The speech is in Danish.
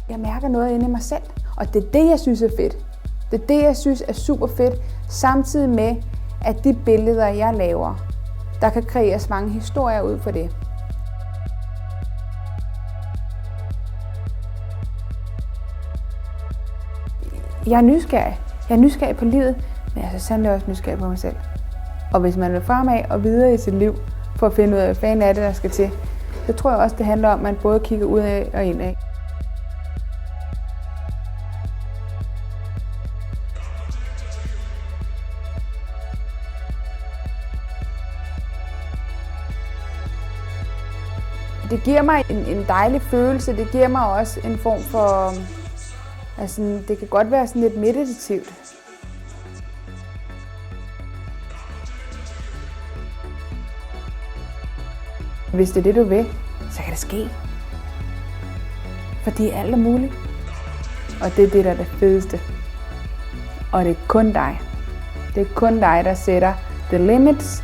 Jeg mærker noget inde i mig selv, og det er det, jeg synes er fedt. Det er det, jeg synes er super fedt, samtidig med, at de billeder, jeg laver, der kan kreeres mange historier ud for det. Jeg er nysgerrig. Jeg er nysgerrig på livet, men jeg er så sandelig også nysgerrig på mig selv. Og hvis man vil fremad og videre i sit liv, for at finde ud af, hvad fanden er det, der skal til, så tror jeg også, det handler om, at man både kigger ud af og ind af. Det giver mig en dejlig følelse. Det giver mig også en form for... Altså, det kan godt være sådan lidt meditativt. Hvis det er det, du vil, så kan det ske. Fordi alt er muligt. Og det er det, der er det fedeste. Og det er kun dig. Det er kun dig, der sætter the limits.